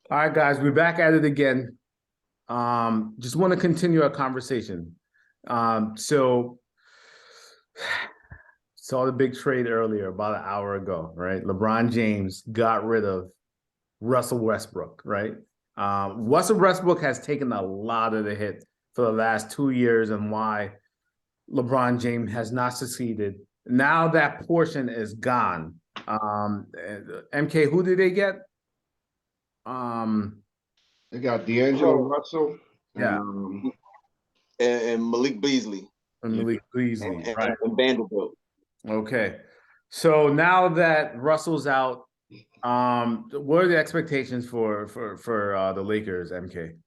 All right, guys, we're back at it again. Just want to continue our conversation. So saw the big trade earlier about an hour ago, right? LeBron James got rid of Russell Westbrook, right? Russell Westbrook has taken a lot of the hit for the last 2 years and why LeBron James has not succeeded. Now that portion is gone. MK, who did they get? Um, They got D'Angelo Russell and yeah, and Malik Beasley and yeah. Malik and, Beasley, and, right? and Vanderbilt. Okay. So now that Russell's out, what are the expectations for the Lakers, MK?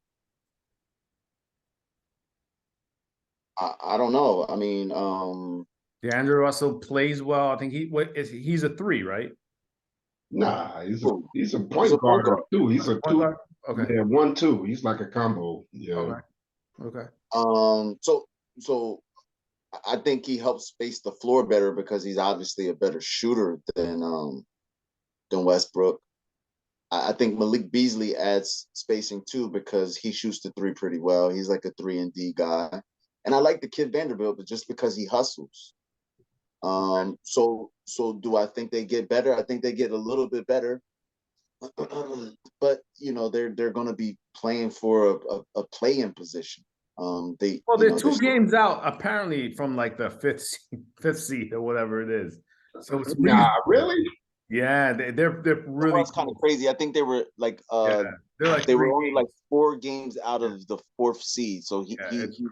I don't know. I mean, DeAndre Russell plays well. I think he's a three, right? Nah, he's a he's a point point guard or guard. two. He's a Point two. guard? Okay. Yeah, 1-2. He's like a combo. Yeah. Okay. Okay. So I think he helps space the floor better because he's obviously a better shooter than Westbrook. I think Malik Beasley adds spacing too because he shoots the three pretty well. He's like a 3-and-D guy. And I like the kid Vanderbilt, but just because he hustles. So do I think they get better? I think they get a little bit better. But they're going to be playing for a play-in position. They're two games out apparently from like the fifth seed or whatever it is. So it's Nah, really? Yeah, they're really kind of crazy. I think they were like they're like they were only like 4 games out of the 4th seed. So he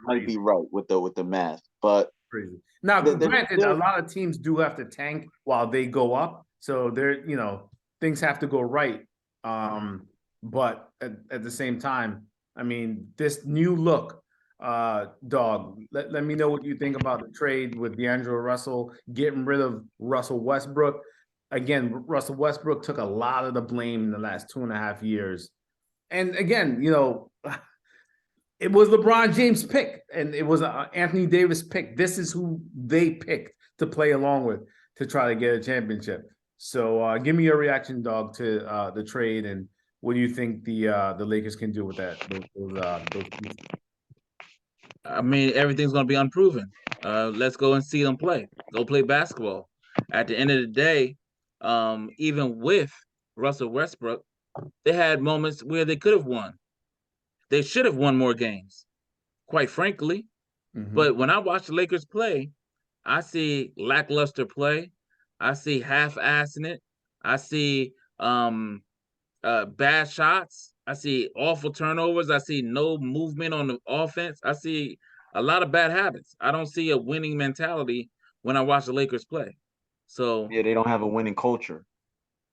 might be right with the math, but crazy. Now, granted, a lot of teams do have to tank while they go up, so things have to go right. But at the same time, I mean, this new look, dog. Let me know what you think about the trade with D'Angelo Russell getting rid of Russell Westbrook. Again, Russell Westbrook took a lot of the blame in the last 2.5 years, and again, it was LeBron James' pick, and it was Anthony Davis' pick. This is who they picked to play along with to try to get a championship. So, give me your reaction, dog, to the trade, and what do you think the Lakers can do with that? Those pieces? I mean, everything's going to be unproven. Let's go and see them play. Go play basketball. At the end of the day, even with Russell Westbrook, they had moments where they could have won. They should have won more games, quite frankly. But when I watch the Lakers play, I see lackluster play. I see half-assing it. I see bad shots. I see awful turnovers. I see no movement on the offense. I see a lot of bad habits. I don't see a winning mentality when I watch the Lakers play. So yeah, they don't have a winning culture.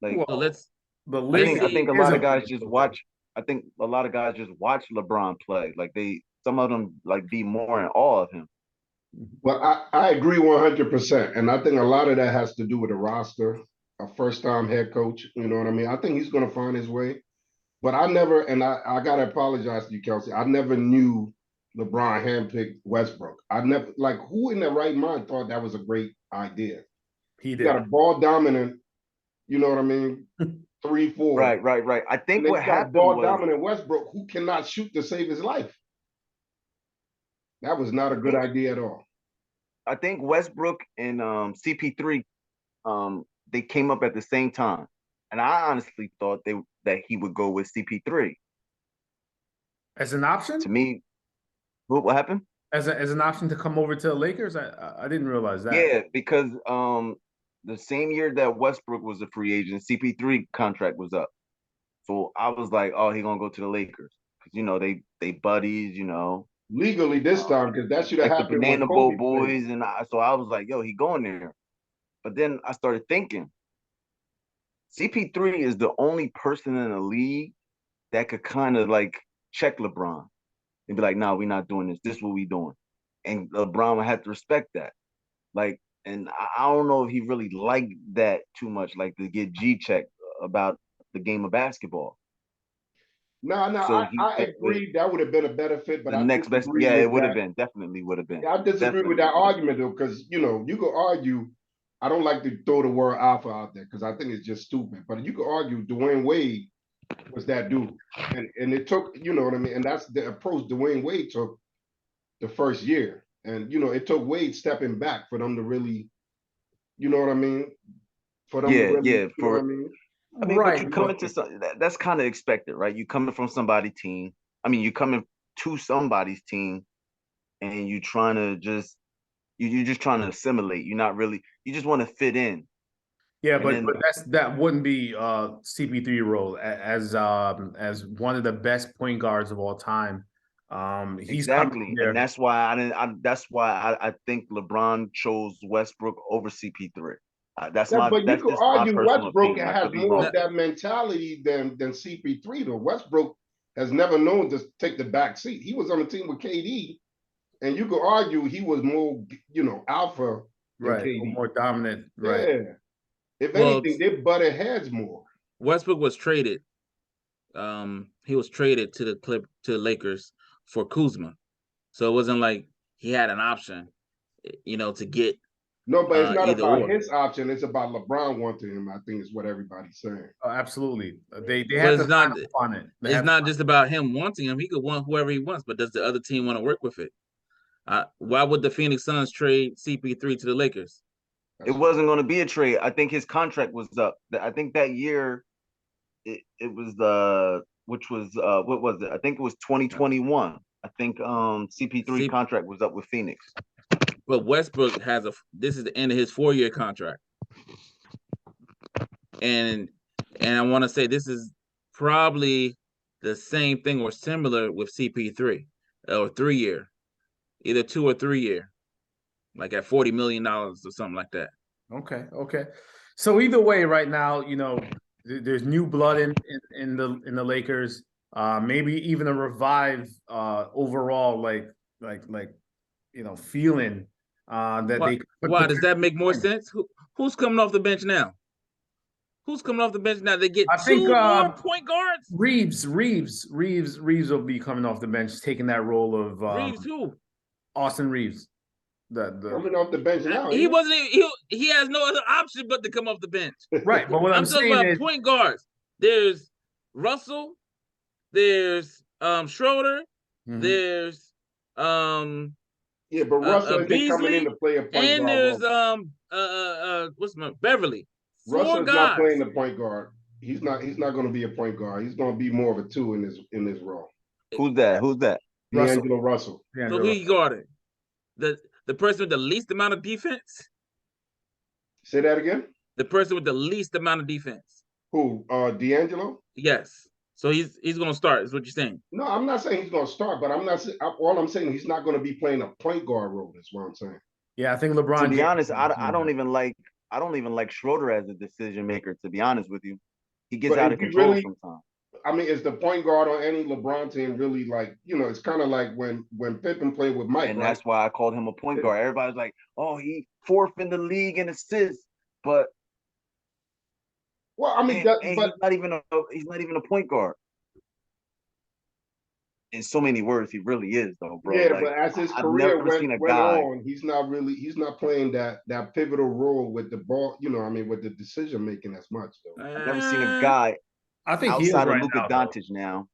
Like Well, let's the I Lakers think a is lot a of guys just watch. I think a lot of guys just watch LeBron play. Like some of them like be more in awe of him. Well, I agree 100%. And I think a lot of that has to do with the roster, a first-time head coach. You know what I mean? I think he's going to find his way. But I never, and I got to apologize to you, Kelsey. I never knew LeBron handpicked Westbrook. I never, like, who in their right mind thought that was a great idea? He You did. got a ball dominant, you know what I mean? 3-4. Right. I think what happened ball was dominant Westbrook who cannot shoot to save his life. That was not a good idea at all. I think Westbrook and CP3 they came up at the same time, and I honestly thought that he would go with CP3 As an option? To me, what happened? As an option to come over to the Lakers? I didn't realize that. Yeah, because the same year that Westbrook was a free agent, CP3 contract was up. So I was like, oh, he gonna go to the Lakers because they buddies, Legally this time, because that should have like the happened when Banana Boat Kobe Boys, played. and so I was like, yo, he going there. But then I started thinking, CP3 is the only person in the league that could kind of like check LeBron and be like, nah, we're not doing this. This is what we doing. And LeBron would have to respect that. Like, and I don't know if he really liked that too much, like to get G checked about the game of basketball. No, So I agree that would have been a better fit, but the next best, yeah, it would have been, definitely would have been. I disagree with that argument though, because you could argue. I don't like to throw the word alpha out there because I think it's just stupid. But you could argue Dwayne Wade was that dude. And it took, you know what I mean? And that's the approach Dwayne Wade took the first year. And, you know, it took Wade stepping back for them to really, you know what I mean? For them to really, you know what I mean? I mean, but you Right. come into that's kind of expected, right? You coming from somebody's team. I mean, you coming to somebody's team, and you trying to just you're just trying to assimilate. You're not really. You just want to fit in. Yeah, And but then- that wouldn't be CP3 role as one of the best point guards of all time. He's coming exactly, there. and that's why I didn't. That's why I think LeBron chose Westbrook over CP3. That's Yeah, my. but you That's could just my argue personal Westbrook opinion. I has could be more wrong. of that mentality than CP3 though. Westbrook has never known to take the back seat. He was on the team with KD, and you could argue he was more, you know, alpha than Right, KD. more dominant. Right. Yeah. If Well, anything, they butted heads more. Westbrook was traded. He was traded to the Lakers for Kuzma, so it wasn't like he had an option, you know, to get No, but it's not either about or. his option. It's about LeBron wanting him. I think is what everybody's saying. Oh, absolutely. They But have to it's sign not. up on it. They It's have not to- just about him wanting him. He could want whoever he wants, but does the other team want to work with it? Why would the Phoenix Suns trade CP3 to the Lakers? It wasn't going to be a trade. I think his contract was up. I think that year, it was which was what was it? I think it was 2021. I think CP3 contract was up with Phoenix. But Westbrook has this is the end of his 4-year contract. And I want to say this is probably the same thing or similar with CP3 or 3-year, either 2 or 3 year, like at $40 million or something like that. Okay. So either way, right now, you know, there's new blood in the Lakers. Maybe even a revive overall, like you know, feeling that why, they. Why does that make more sense? Who's coming off the bench now? Who's coming off the bench now? They get I think, two more point guards. Reeves will be coming off the bench, taking that role of Reeves who? Austin Reeves. Coming off the bench now. He wasn't. He has no other option but to come off the bench. Right, but what I'm talking saying about is point guards. There's Russell. There's Schroeder. There's yeah, but Russell isn't Beasley, coming in to play a point guard. and there's what's my Beverly. Russell's not playing the point guard. He's not going to be a point guard. He's going to be more of a 2 in this role. Who's that? D'Angelo Russell. So who he guarding? The person with the least amount of defense? Say that again? The person with the least amount of defense. Who? D'Angelo? Yes. So he's going to start, is what you're saying. No, I'm not saying he's going to start, but all I'm saying he's not going to be playing a point guard role. That's what I'm saying. Yeah, I think LeBron. To be honest, I don't even like Schroeder as a decision maker. To be honest with you, he gets out of control sometimes. I mean, is the point guard on any LeBron team really like, you know, it's kind of like when Pippen played with Mike, and right? that's why I called him a point guard. Everybody's like, oh, he 4th in the league in assists, but well, I mean, he's not even a point guard. In so many words, he really is, though, bro. Yeah, like, but as his career went on, he's not playing that pivotal role with the ball, you know, I mean, with the decision making as much, though. I've never seen a guy I think outside of Luka Doncic now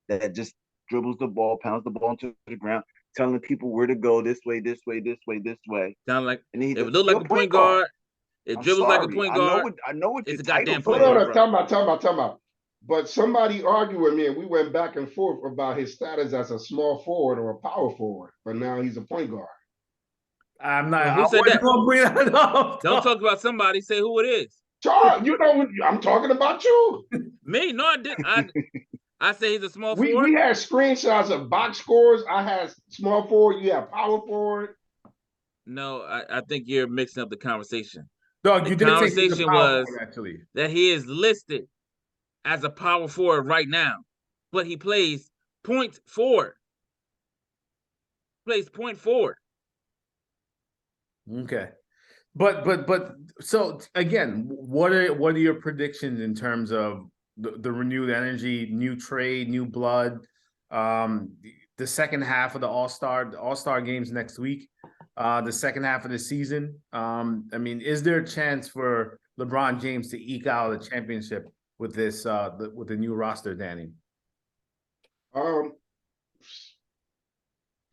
that just dribbles the ball, pounds the ball into the ground, telling people where to go, this way, this way, this way, this way. Sound like and he it look like a point guard. It dribbles like a point guard. I know what it's your a goddamn title point for. guard. Talking about. But somebody argued with me, and we went back and forth about his status as a small forward or a power forward. But now he's a point guard. I'm not. Who said that? Bring that up. Don't talk about somebody. Say who it is. Charles, you know, I'm talking about you. Me? No, I didn't. I say he's a small forward. We had screenshots of box scores. I had small forward. You have power forward. No, I think you're mixing up the conversation. Dog, the you didn't say conversation was actually that he is listed as a power forward right now, but he plays point forward. Plays point forward. Okay. But so again, what are your predictions in terms of the renewed energy, new trade, new blood, the second half of the All-Star games next week, the second half of the season? I mean, is there a chance for LeBron James to eke out a championship with this with the new roster, Danny? I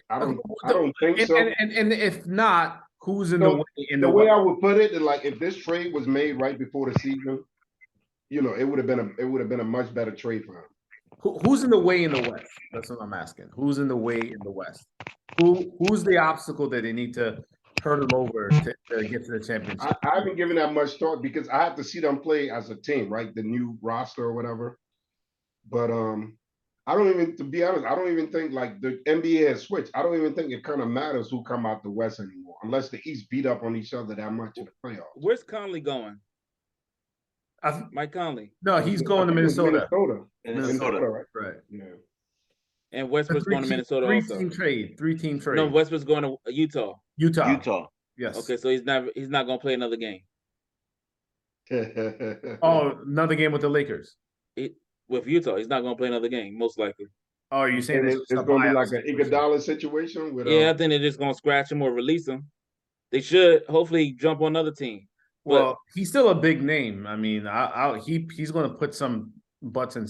don't think so. And if not, who's in So, the way in the the way West? I would put it is like if this trade was made right before the season, you know, it would have been a much better trade for him. Who's in the way in the West? That's what I'm asking. Who's in the way in the West? Who's the obstacle that they need to hurdle over to get to the championship? I haven't given that much thought because I have to see them play as a team, right? The new roster or whatever. But I don't even, to be honest, I don't even think like the NBA has switched. I don't even think it kind of matters who come out the West anymore, unless the East beat up on each other that much in the playoffs. Where's Conley going? Mike Conley. No, he's going to Minnesota. Minnesota, right? Right. Yeah. And Westbrook's going to Minnesota also. Three-team trade. No, Westbrook's going to Utah. Utah. Yes. Okay, so he's not going to play another game. Oh, another game with the Lakers. With Utah, he's not going to play another game, most likely. Oh, are you saying it's going to be like an Iguodala situation? With, yeah, I think they're just going to scratch him or release him. They should hopefully jump on another team. Well, he's still a big name. I mean, he's going to put some butts in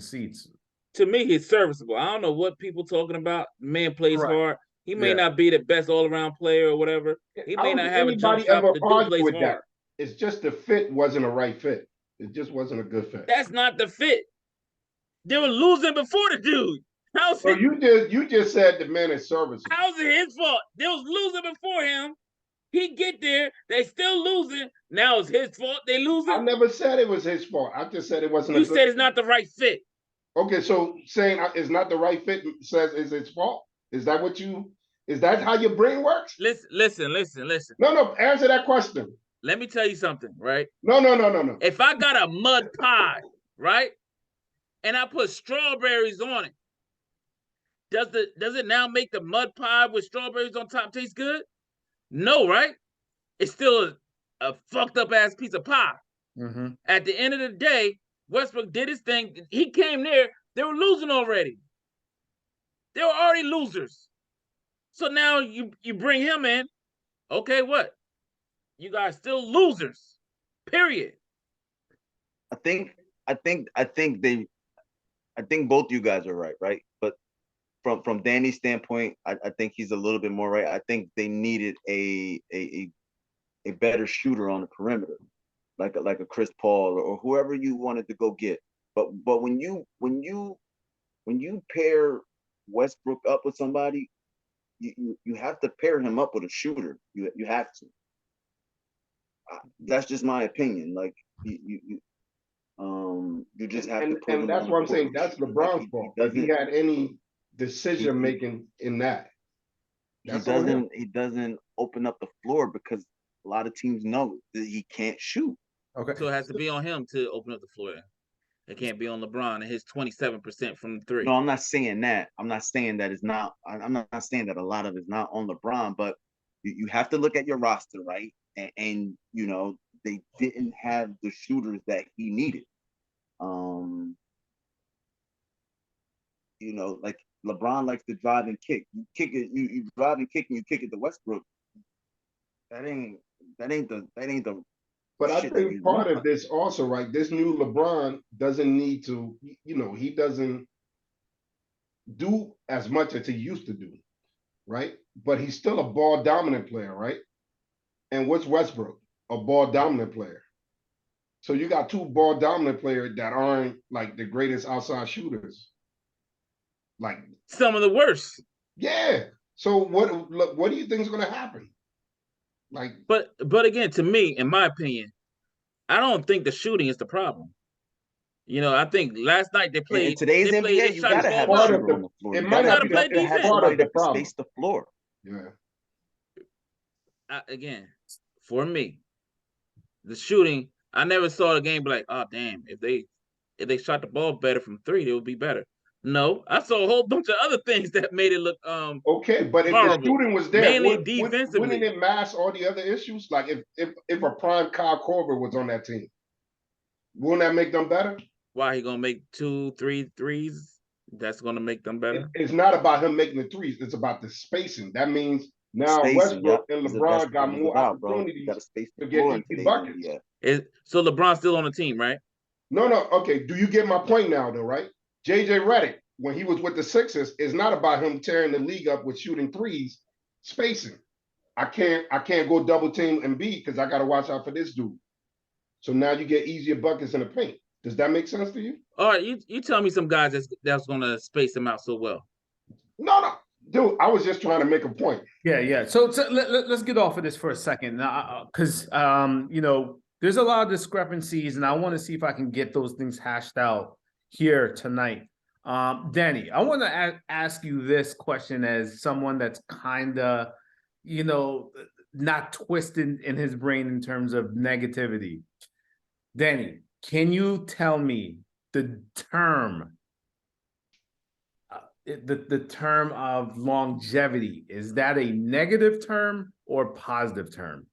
seats. To me, he's serviceable. I don't know what people talking about. Man plays hard. He may not be the best all-around player or whatever. He may not have a jump shot, but the dude plays hard. That. It's just the fit wasn't a right fit. It just wasn't a good fit. That's not the fit. They were losing before the dude. So you just said the man is serviceable. How's it his fault? They was losing before him. He get there, they still losing. Now it's his fault. They losing. I never said it was his fault. I just said it wasn't. You said it's not the right fit. Okay, so saying it's not the right fit says it's his fault. Is that what you? Is that how your brain works? Listen. No. Answer that question. Let me tell you something, right? No. If I got a mud pie, right, and I put strawberries on it, does it now make the mud pie with strawberries on top taste good? No, right? It's still a fucked up ass piece of pie. Mm-hmm. At the end of the day, Westbrook did his thing. He came there. They were losing already. They were already losers. So now you bring him in. Okay, what? You guys still losers. Period. I think both you guys are right? But from Danny's standpoint, I think he's a little bit more right. I think they needed a better shooter on the perimeter, like a Chris Paul or whoever you wanted to go get. But when you pair Westbrook up with somebody, you have to pair him up with a shooter. You have to. That's just my opinion. Like you just have to. And that's what I'm saying. That's LeBron's fault. If he had any decision making in that, he doesn't open up the floor because a lot of teams know that he can't shoot. Okay, so it has to be on him to open up the floor. It can't be on LeBron and his 27% from the three. No, I'm not saying that. I'm not saying that it's not. I'm not saying that a lot of it's not on LeBron, but you have to look at your roster, right? And you know they didn't have the shooters that he needed. You know, like LeBron likes to drive and kick. You kick it, you drive and kick, and you kick it to Westbrook. That ain't the. But I think part of this also, right? This new LeBron doesn't need to, you know, he doesn't do as much as he used to do, right? But he's still a ball dominant player, right? And what's Westbrook? A ball dominant player. So you got two ball dominant players that aren't like the greatest outside shooters. Like some of the worst. Yeah. So what do you think is going to happen? Like, but again, to me, in my opinion, I don't think the shooting is the problem. You know, I think last night they played. In today's NBA, you gotta have a shooter on the floor. It might not be play defense. Part of the problem. Space the floor. Yeah. Again, for me, the shooting, I never saw the game be like, oh damn, if they shot the ball better from three, it would be better. No, I saw a whole bunch of other things that made it look okay, but if horrible. The shooting was there, mainly defensively, wouldn't it mask all the other issues? Like if a prime Kyle Korver was on that team, wouldn't that make them better? Why he gonna make 2-3 threes? That's gonna make them better. It's not about him making the threes. It's about the spacing. That means now Westbrook and LeBron got more opportunities to get easy buckets. So LeBron's still on the team, right? No. Okay, do you get my point now, though? Right? JJ Redick, when he was with the Sixers, is not about him tearing the league up with shooting threes, spacing. I can't go double team Embiid because I got to watch out for this dude. So now you get easier buckets in the paint. Does that make sense to you? All right, you tell me some guys that's gonna space them out so well. No, dude. I was just trying to make a point. Yeah. So let's get off of this for a second, because you know, there's a lot of discrepancies, and I want to see if I can get those things hashed out here tonight. Danny, I want to ask you this question as someone that's kind of, you know, not twisted in his brain in terms of negativity. Danny, can you tell me the term? The term of longevity, is that a negative term or positive term?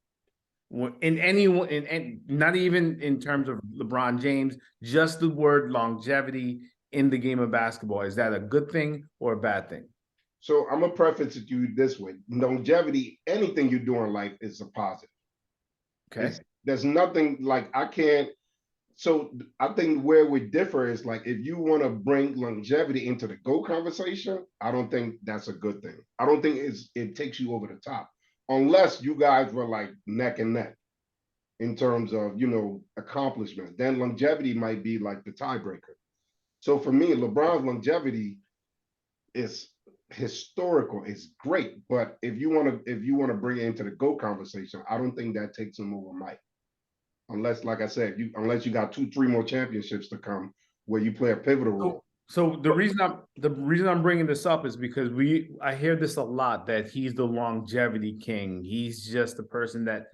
In anyone, in not even in terms of LeBron James, just the word longevity in the game of basketball, is that a good thing or a bad thing? So I'm gonna preface it to you this way: longevity, anything you do in life is a positive. Okay. There's nothing like I can't. So I think where we differ is like if you want to bring longevity into the GOAT conversation, I don't think that's a good thing. I don't think it takes you over the top unless you guys were like neck and neck in terms of accomplishments. Then longevity might be like the tiebreaker. So for me, LeBron's longevity is historical. It's great, but if you want to bring it into the GOAT conversation, I don't think that takes him over Mike. Unless, like I said, unless you got 2-3 more championships to come where you play a pivotal role. So the reason I'm bringing this up is because I hear this a lot, that he's the longevity king. He's just the person that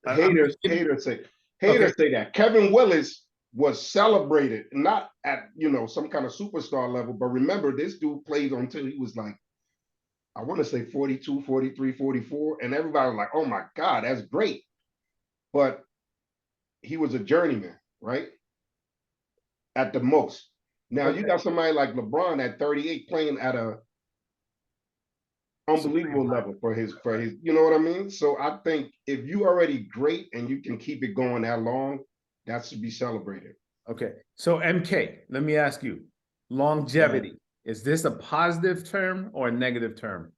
haters say that. Kevin Willis was celebrated not at some kind of superstar level, but remember this dude played until he was like, I want to say 42, 43, 44, and everybody was like, oh my God, that's great. But he was a journeyman, right? At the most. Now you got somebody like LeBron at 38 playing at a unbelievable level for his, you know what I mean? So I think if you already great and you can keep it going that long, that should be celebrated. Okay. So MK, let me ask you, longevity, is this a positive term or a negative term?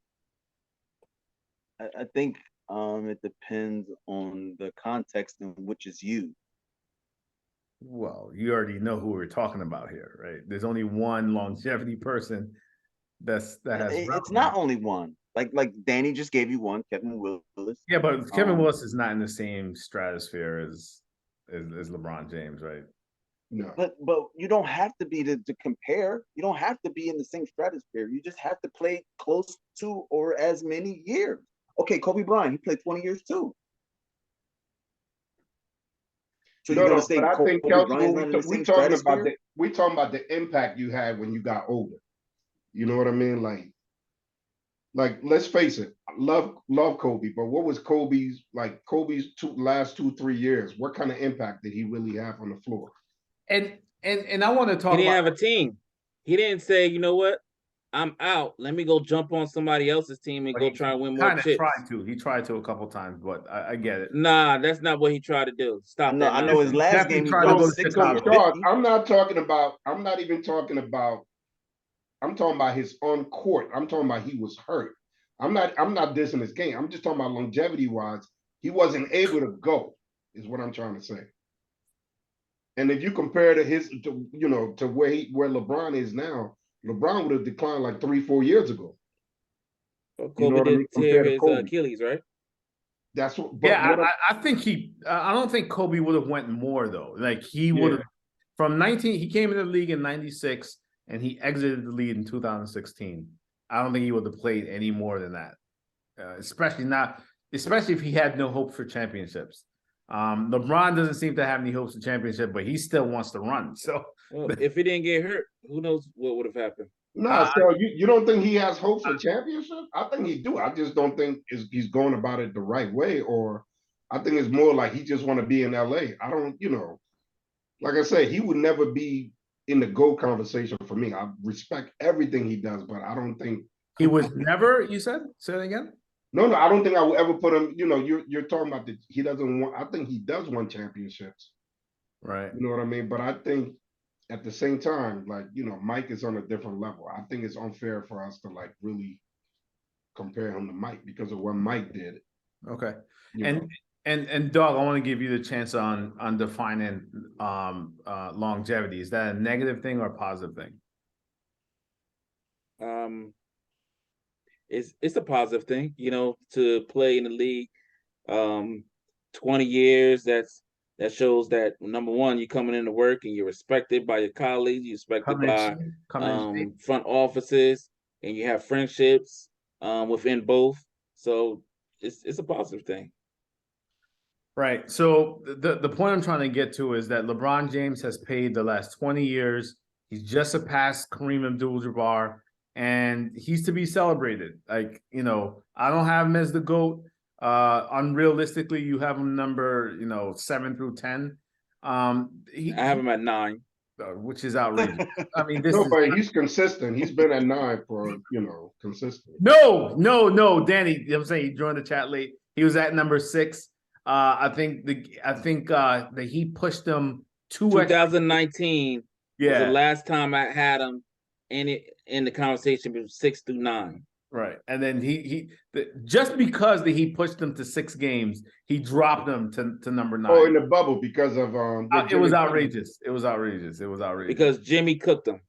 I think it depends on the context in which it's used. Well, you already know who we're talking about here, right? There's only one longevity person that has. It's not only one. Like Danny just gave you one, Kevin Willis. Yeah, but Kevin Willis is not in the same stratosphere as LeBron James, right? No. But you don't have to be to compare. You don't have to be in the same stratosphere. You just have to play close to or as many years. Okay, Kobe Bryant, he played 20 years too. So no, but I think we're talking about the impact you had when you got older. You know what I mean? Like let's face it, love Kobe, but what was Kobe's last 2-3 years? What kind of impact did he really have on the floor? And I want to talk. He didn't have a team. He didn't say, you know what, I'm out. Let me go jump on somebody else's team and go try and win more chips. He tried to a couple times, but I get it. Nah, that's not what he tried to do. Stop that. I know his last game he tried to go 6 or 50. I'm talking about his on court. I'm talking about he was hurt. I'm not dissing his game. I'm just talking about longevity wise. He wasn't able to go, is what I'm trying to say. And if you compare to where LeBron is now, LeBron would have declined like 3-4 years ago. Kobe did tear his Achilles, right? That's what. I think I don't think Kobe would have went more though. Like he would have from 19. He came into the league in '96 and he exited the league in 2016. I don't think he would have played any more than that, especially if he had no hope for championships. LeBron doesn't seem to have any hopes for championship, but he still wants to run. So if he didn't get hurt, who knows what would have happened? No, so you don't think he has hopes for championship? I think he do. I just don't think he's going about it the right way, or I think it's more like he just want to be in LA. I don't, like I said, he would never be in the GOAT conversation for me. I respect everything he does, but I don't think he was never. You said, say that again. No, I don't think I will ever put him. You're talking about he doesn't want. I think he does want championships. Right. You know what I mean? But I think at the same time, like, Mike is on a different level. I think it's unfair for us to like really compare him to Mike because of what Mike did. Okay. You And know. and Doug, I want to give you the chance on defining longevity. Is that a negative thing or a positive thing? It's a positive thing, to play in the league 20 years. That shows that, number one, you're coming into work and you're respected by your colleagues, you're respected by front offices, and you have friendships within both. So it's a positive thing. Right. So the point I'm trying to get to is that LeBron James has paid the last 20 years. He's just surpassed Kareem Abdul-Jabbar, and he's to be celebrated. Like, I don't have him as the GOAT. Unrealistically, you have him number, 7 through 10. I have him at 9. Which is outrageous. I mean, but he's consistent. He's been at 9 for, consistent. No, Danny. I'm saying he joined the chat late. He was at number 6. I think the Heat pushed him 2019 was the last time I had him in the conversation between 6 through 9. Right, and then he just because he pushed them to 6 games, he dropped them to number 9. Oh, in the bubble because of it was outrageous. It was outrageous. It was outrageous because Jimmy cooked them.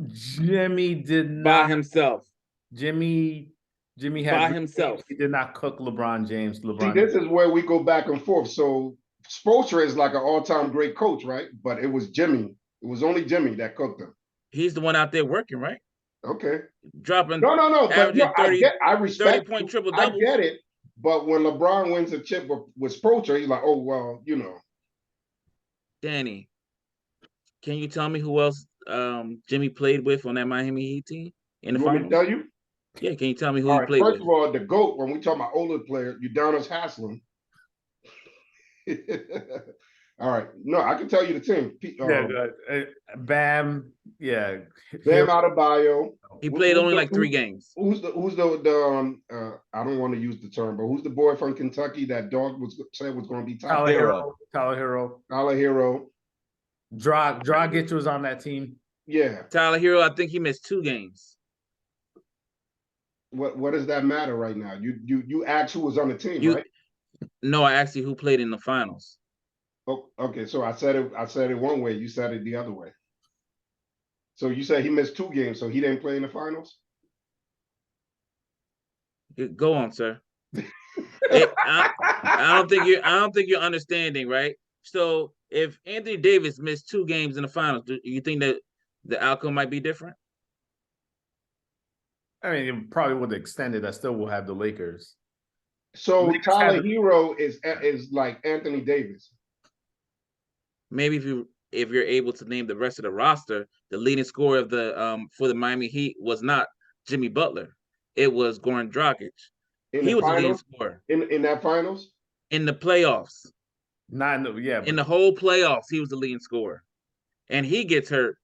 Jimmy did not by himself. Jimmy had by himself. He did not cook LeBron James. See, this is where we go back and forth. So Spoelstra is like an all-time great coach, right? But it was Jimmy. It was only Jimmy that cooked him. He's the one out there working, right? Okay. Dropping. No. But 30, I respect 30-point triple double. I get it. But when LeBron wins a chip with Spoelstra, he's like, oh well, Danny, can you tell me who else Jimmy played with on that Miami Heat team in the finals? Want me to tell you? Yeah, can you tell me who he played with? First of all, the GOAT, when we talk about older players, Udonis Haslem. All right. No, I can tell you the team. Bam. Yeah. Bam Adebayo. He played only like 3 games. Who's the I don't want to use the term, but who's the boy from Kentucky that dog said was going to be top? Tyler Hero. Dragic was on that team. Yeah. Tyler Hero, I think he missed 2 games. What does that matter right now? You asked who was on the team, right? No, I asked you who played in the finals. Oh, okay. So I said it one way. You said it the other way. So you said he missed 2 games, so he didn't play in the finals? Go on, sir. I don't think you're understanding, right? So if Anthony Davis missed 2 games in the finals, do you think that the outcome might be different? I mean, it probably would have extended. I still will have the Lakers. So Tyler Hero is like Anthony Davis. Maybe if you're able to name the rest of the roster, the leading scorer of the for the Miami Heat was not Jimmy Butler. It was Goran Dragic. He was the leading scorer. In that finals? In the playoffs. In the whole playoffs, he was the leading scorer. And he gets hurt.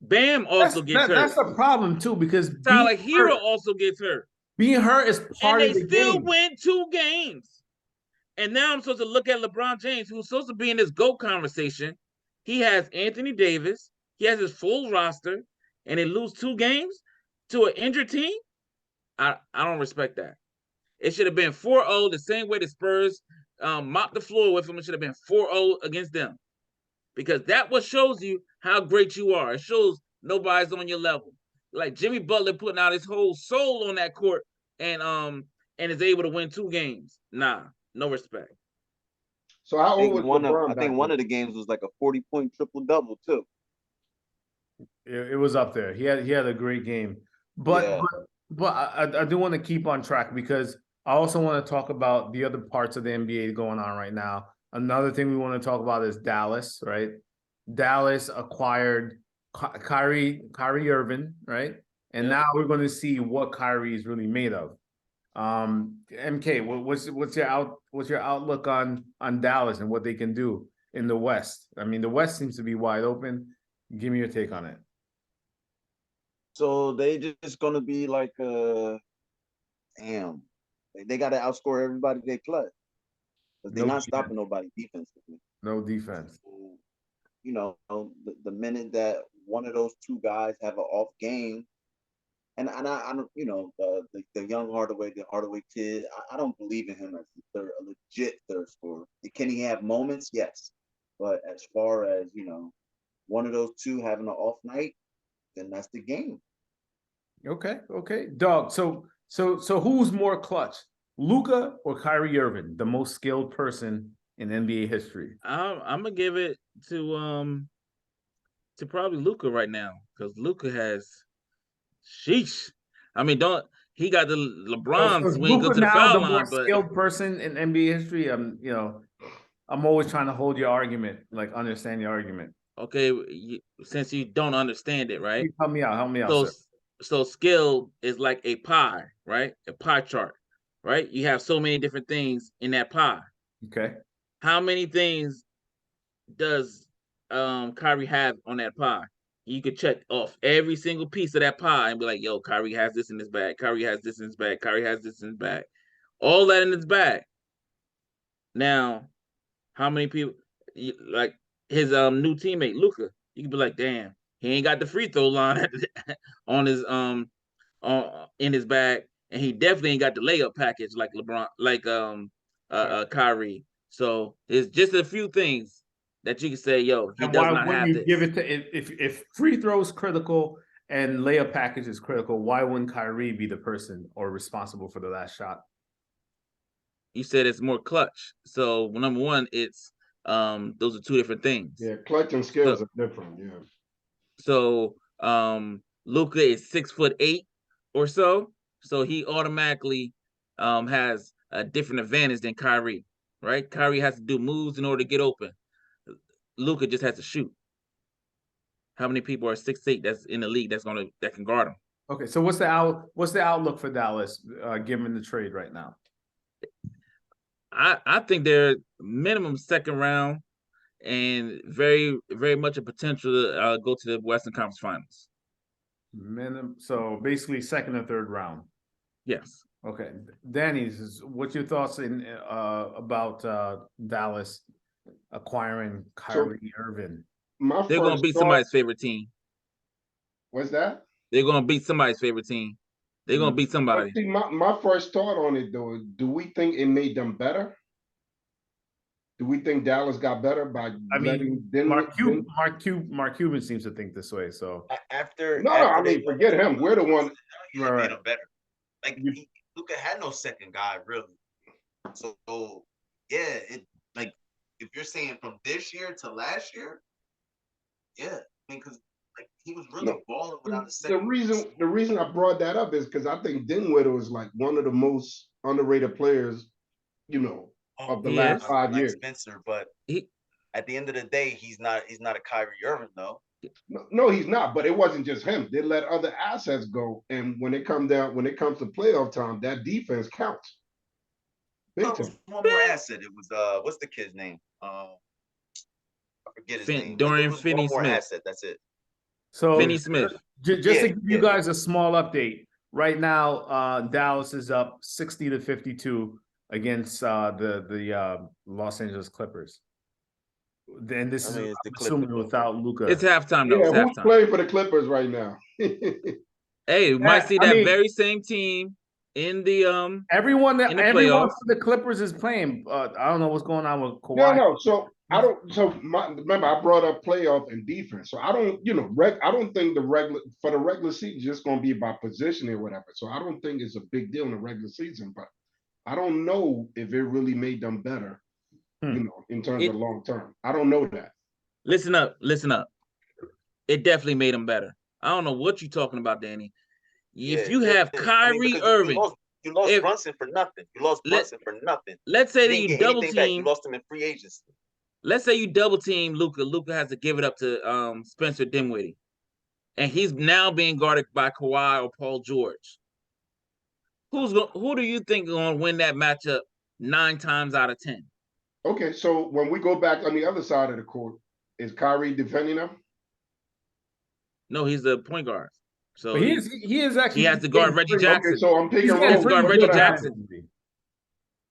Bam also gets hurt. That's a problem too, because Tyler Hero also gets hurt. Being hurt is part of the game. And they still win 2 games. And now I'm supposed to look at LeBron James, who's supposed to be in this GOAT conversation. He has Anthony Davis. He has his full roster. And they lose 2 games to an injured team? I don't respect that. It should have been 4-0, the same way the Spurs mopped the floor with them. It should have been 4-0 against them. Because that what shows you how great you are. It shows nobody's on your level. Like Jimmy Butler putting out his whole soul on that court and is able to win 2 games. Nah, no respect. So how old was LeBron? I think one of the games was like a 40-point triple-double too. It was up there. He had a great game. But I do want to keep on track because I also want to talk about the other parts of the NBA going on right now. Another thing we want to talk about is Dallas, right? Dallas acquired Kyrie Irving, right? And now we're going to see what Kyrie is really made of. MK, what's your outlook on Dallas and what they can do in the West? I mean, the West seems to be wide open. Give me your take on it. So they just gonna be like, damn, they got to outscore everybody they play. because they're not stopping nobody defensively. No defense. So, you know, the minute that one of those two guys have an off game, and I don't, you know, the young Hardaway, the Hardaway kid, I don't believe in him as a legit third scorer. Can he have moments? Yes, but as far as, you know, one of those two having an off night, then that's the game. Okay, Dog. So who's more clutch, Luka or Kyrie Irving, the most skilled person in NBA history? I'm gonna give it to probably Luka right now, because Luka has, sheesh. I mean, he got the LeBron when he goes to the foul line, but skilled person in NBA history. You know, I'm always trying to hold your argument, like understand your argument. Okay, since you don't understand it, right? Help me out, sir. So skill is like a pie, right? A pie chart, right? You have so many different things in that pie. Okay. How many things does Kyrie have on that pie? You could check off every single piece of that pie and be like, yo, Kyrie has this in his bag. Kyrie has this in his bag. Kyrie has this in his bag. All that in his bag. Now, how many people, like his new teammate, Luka, you could be like, damn, he ain't got the free throw line on his in his bag, and he definitely ain't got the layup package like LeBron, like Kyrie. So it's just a few things that you can say, yo, he does not have this. Give it to if free throw is critical and layup package is critical, why wouldn't Kyrie be the person or responsible for the last shot? You said it's more clutch. So number one, it's those are two different things. Yeah, clutch and skills are different. Yeah. So Luka is 6'8" or so he automatically has a different advantage than Kyrie, right? Kyrie has to do moves in order to get open. Luka just has to shoot. How many people are 6'8" that's in the league that can guard him? Okay, so what's the outlook for Dallas given the trade right now? I think they're minimum second round and very, very much a potential to go to the Western Conference Finals. So basically second or third round. Yes. Okay, Danny, what's your thoughts about Dallas acquiring Kyrie Irving? They're going to beat somebody's favorite team. What's that? They're going to beat somebody's favorite team. They're going to beat somebody. See, my first thought on it, though, do we think it made them better? Do we think Dallas got better by letting Mark Cuban seems to think this way. So I mean, forget him. We're the one. Right. Made him better. Like Luka had no second guy really. So yeah, like if you're saying from this year to last year, yeah, I mean, because like he was really balling without a second. The reason I brought that up is because I think Dinwiddie is like one of the most underrated players, you know, of the last 5 years. Spencer, but at the end of the day, he's not a Kyrie Irving though. No, he's not. But it wasn't just him. They let other assets go, and when it comes to playoff time, that defense counts. One more asset. It was what's the kid's name? I forget his name. Dorian Finney-Smith. One more asset. That's it. So Finney-Smith. Just to give you guys a small update, right now Dallas is up 60-52 against the Los Angeles Clippers. Then this is assuming without Luka. It's halftime though. Yeah, who's playing for the Clippers right now? Hey, we might see that very same team in the everyone for the Clippers is playing. I don't know what's going on with Kawhi. No. So I don't. So remember, I brought up playoff and defense. So I don't. I don't think the regular season just going to be about positioning or whatever. So I don't think it's a big deal in the regular season. But I don't know if it really made them better. In terms of long term, I don't know that. Listen up. It definitely made them better. I don't know what you're talking about, Danny. If you have Kyrie Irving, you lost Brunson for nothing. Let's say that you double team. You lost him in free agency. Let's say you double team Luka. Luka has to give it up to Spencer Dinwiddie, and he's now being guarded by Kawhi or Paul George. Who do you think is going to win that matchup 9 times out of 10? Okay, so when we go back on the other side of the court, is Kyrie defending him? No, he's the point guard. So he is actually. He has to guard Reggie Jackson. Okay, so I'm picking He has to guard Reggie Jackson.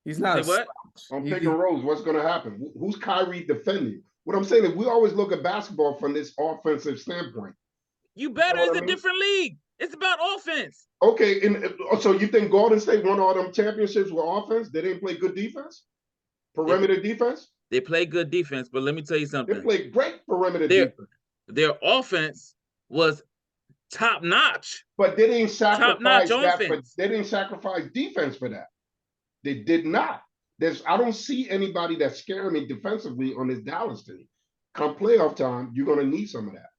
He's not. Say what? on pick and rolls, what's going to happen? Who's Kyrie defending? What I'm saying is we always look at basketball from this offensive standpoint. You better, it's a different league. It's about offense. Okay, so you think Golden State won all them championships with offense? They didn't play good defense? Perimeter defense? They play good defense, but let me tell you something. They played great perimeter defense. Their offense was top notch. But they didn't sacrifice that. They didn't sacrifice defense for that. They did not. I don't see anybody that's scaring me defensively on this Dallas team. Come playoff time, you're gonna need some of that.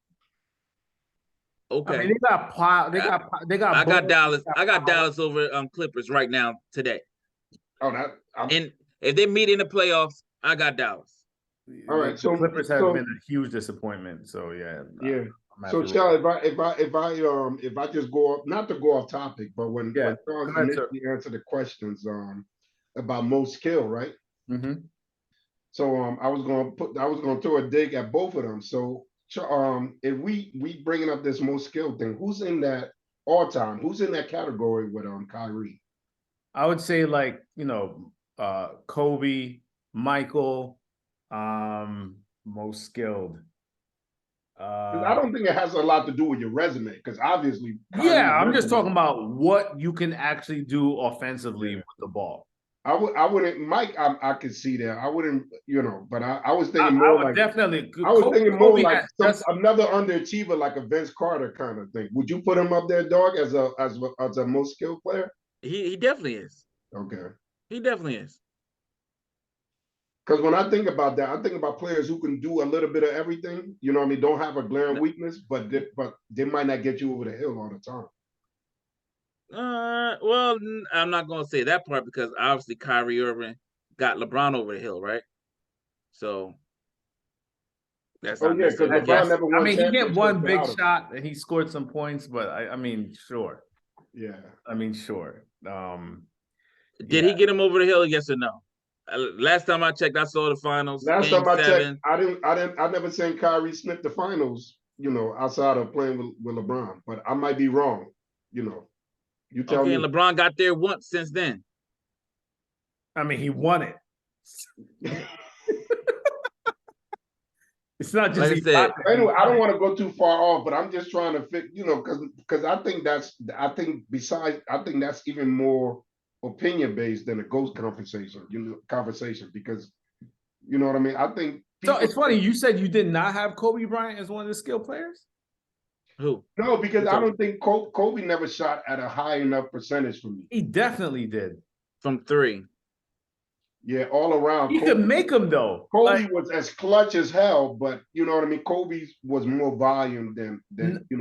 Okay. I mean, they got. I got Dallas. I got Dallas over Clippers right now today. And if they meet in the playoffs, I got Dallas. All right. So Clippers have been a huge disappointment. So yeah. Yeah. So Charlie, if I just go off, not to go off topic, but when Charles initially answered the questions about most skill, right? Mm-hmm. So I was gonna throw a dig at both of them. So if we bringing up this most skilled thing, who's in that all time? Who's in that category with Kyrie? I would say like Kobe, Michael, most skilled. I don't think it has a lot to do with your resume, because obviously. I'm just talking about what you can actually do offensively with the ball. I wouldn't, Mike. I could see that. I wouldn't, but I was thinking more like definitely. I was thinking more like another underachiever, like a Vince Carter kind of thing. Would you put him up there, dog, as a most skilled player? He definitely is. Okay. He definitely is. Because when I think about that, I think about players who can do a little bit of everything. You know what I mean? Don't have a glaring weakness, but they might not get you over the hill all the time. Well, I'm not going to say that part, because obviously Kyrie Irving got LeBron over the hill, right? So that's not necessarily. LeBron never won. I mean, he get one big shot and he scored some points, but I mean, sure. Yeah. I mean, sure. Did he get him over the hill? Yes or no? Last time I checked, I saw the finals. Last time I checked, I never seen Kyrie sniff the finals, outside of playing with LeBron. But I might be wrong, You tell me. And LeBron got there once since then. I mean, he won it. It's not just like I said. Anyway, I don't want to go too far off, but I'm just trying to fit, because I think that's even more opinion based than a ghost conversation, because you know what I mean. I think so. It's funny you said you did not have Kobe Bryant as one of the skilled players. Who? No, because I don't think Kobe never shot at a high enough percentage for me. He definitely did from three. Yeah, all around. You could make him though. Kobe was as clutch as hell, but you know what I mean. Kobe was more volume than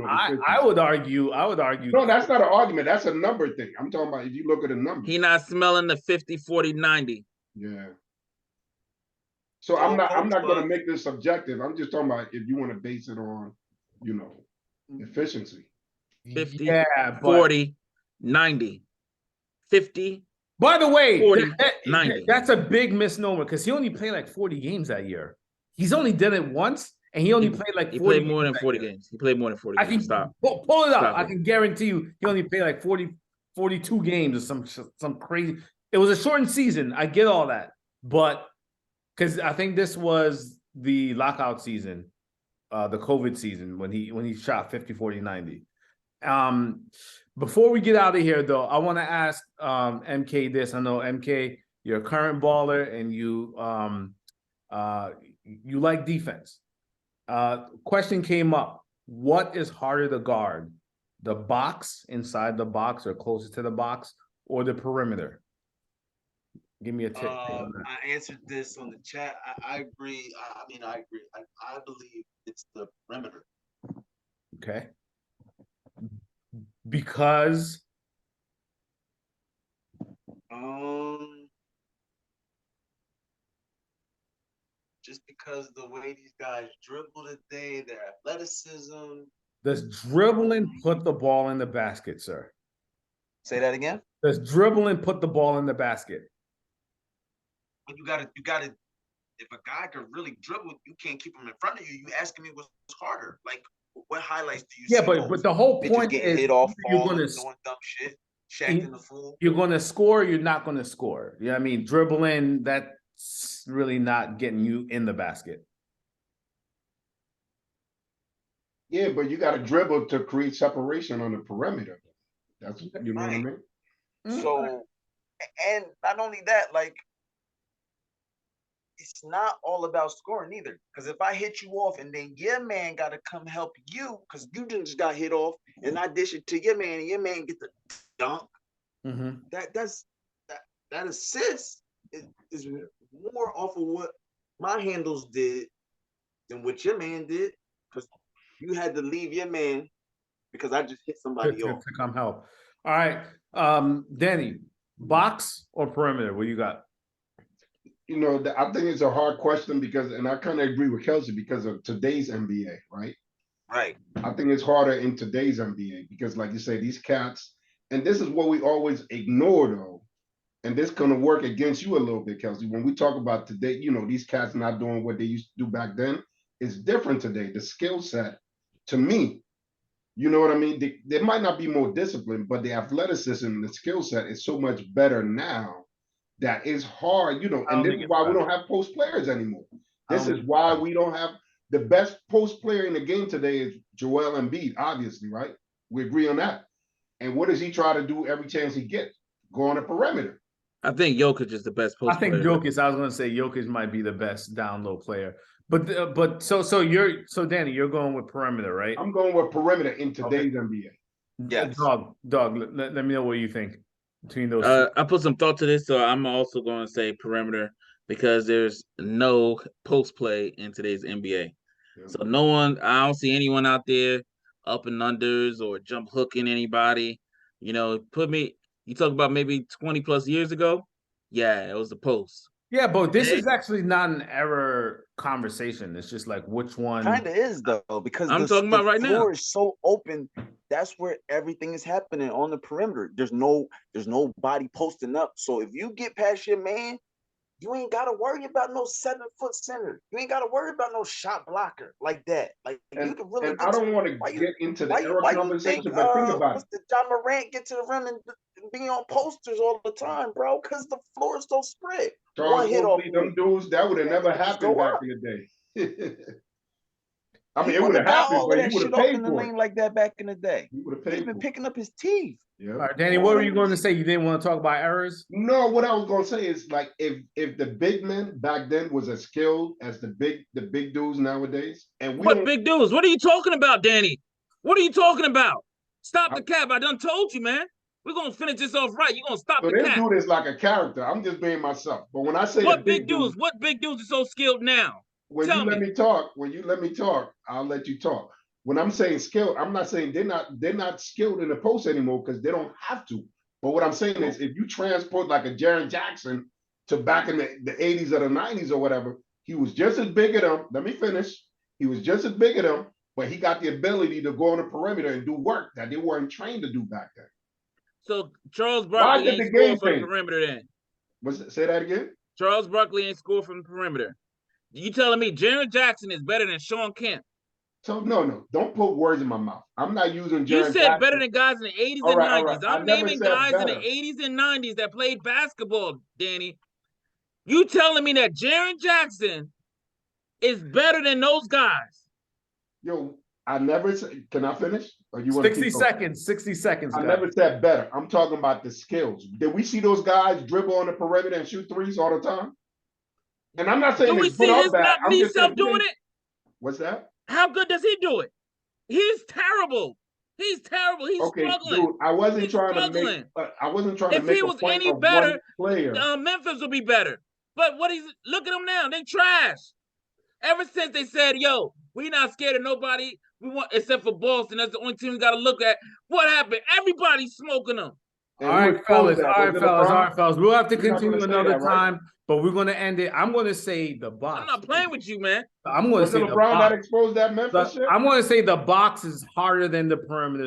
I would argue. No, that's not an argument. That's a number thing. I'm talking about if you look at the numbers. He not smelling the 50, 40, 90. Yeah. So I'm not going to make this subjective. I'm just talking about if you want to base it on, efficiency. 50, 40, 90, 50. By the way, 40, 90. That's a big misnomer, because he only played like 40 games that year. He's only done it once, and he only played like 40 He played more than 40 games. He played more than 40 games. Stop. Pull it up. I can guarantee you he only played like 42 games or some crazy. It was a shortened season. I get all that. But because I think this was the lockout season, the COVID season, when he shot 50, 40, 90. Before we get out of here, though, I want to ask MK this. I know, MK, you're a current baller and you like defense. Question came up. What is harder to guard? The box, inside the box or closer to the box, or the perimeter? Give me a tip. I answered this on the chat. I agree. I agree. I believe it's the perimeter. Okay. Because just because the way these guys dribble today, their athleticism. Does dribbling put the ball in the basket, sir? Say that again? Does dribbling put the ball in the basket? You gotta if a guy can really dribble, you can't keep him in front of you. You asking me what's harder? Like, what highlights do you see? Yeah, but the whole point is hit off you're gonna doing dumb shit. Shaq in the fool. You're going to score, you're not going to score. You know what I mean? Dribbling, that's really not getting you in the basket. Yeah, but you got to dribble to create separation on the perimeter. That's, you know what I mean? So, and not only that, like, it's not all about scoring either. Because if I hit you off and then your man got to come help you because you just got hit off, and I dish it to your man, and your man get the dunk. That assist is more off of what my handles did than what your man did, because you had to leave your man because I just hit somebody off to come help. All right, Danny, box or perimeter? What you got? You know, I think it's a hard question because, and I kind of agree with Kelsey because of today's NBA, right? Right. I think it's harder in today's NBA because, like you say, these cats, and this is what we always ignore, though, and this going to work against you a little bit, Kelsey. When we talk about today, you know, these cats not doing what they used to do back then, it's different today. The skill set, to me, you know what I mean? They might not be more disciplined, but the athleticism, the skill set is so much better now that it's hard, you know, and this is why we don't have post players anymore. This is why we don't have the best post player in the game today is Joel Embiid, obviously, right? We agree on that. And what does he try to do every chance he gets? Go on the perimeter. I think Jokic is the best post player. I think Jokic, I was going to say Jokic might be the best down low player. But so Danny, you're going with perimeter, right? I'm going with perimeter in today's NBA. Yes. Dog, let me know what you think between those two. I put some thought to this, so I'm also going to say perimeter because there's no post play in today's NBA. Yeah. So I don't see anyone out there up and unders or jump hooking anybody. You know, you talk about maybe 20 plus years ago. Yeah, it was the post. Yeah, but this is actually not an error conversation. It's just like which one kind of is though, because I'm talking about right now. The floor is so open. That's where everything is happening on the perimeter. There's nobody posting up. So if you get past your man, you ain't got to worry about no 7-foot center. You ain't got to worry about no shot blocker like that. Like you can really. And I don't want to get into the error conversation, but think about it. John Morant get to the rim and be on posters all the time, bro, because the floor is so spread. Charles Oakley, them dudes, that would have never happened back in the day. I mean, it would have happened, but you would have paid in the lane like that back in the day. You would have paid. He's been picking up his teeth. Yeah. All right, Danny, what were you going to say? You didn't want to talk about errors? No, what I was going to say is like if the big men back then was as skilled as the big dudes nowadays, and what big dudes? What are you talking about, Danny? What are you talking about? Stop the cap! I done told you, man. We're gonna finish this off right. You're gonna stop the cap. This dude is like a character. I'm just being myself. But when I say what big dudes, what big dudes are so skilled now? When you let me talk, I'll let you talk. When I'm saying skilled, I'm not saying they're not skilled in the post anymore because they don't have to. But what I'm saying is if you transport like a Jaren Jackson to back in the 80s or the 90s or whatever, he was just as big as them. Let me finish. He was just as big as them, but he got the ability to go on the perimeter and do work that they weren't trained to do back then. So Charles Barkley ain't scored from the perimeter then. Say that again? Charles Barkley ain't scored from the perimeter. You telling me Jaren Jackson is better than Sean Kemp? So no, don't put words in my mouth. I'm not using Jaren You said Jackson. Better than guys in the 80s and 90s. I'm naming guys in the 80s and 90s that played basketball, Danny. You telling me that Jaren Jackson is better than those guys? Yo, I never said, can I finish? Or you 60 seconds, 60 seconds. I never said better. I'm talking about the skills. Did we see those guys dribble on the perimeter and shoot threes all the time? And I'm not saying do we see his self doing it? What's that? How good does he do it? He's terrible. He's terrible. He's struggling. Dude, I wasn't trying to make. If he was any better, Memphis would be better. But look at them now. They trash. Ever since they said, "Yo, we not scared of nobody. We want except for Boston. That's the only team we got to look at." What happened? Everybody's smoking them. All right, fellas. We'll have to continue another time, but we're going to end it. I'm going to say the box. I'm not playing with you, man. I'm going to say LeBron that exposed that Memphis shit? I'm going to say the box is harder than the perimeter.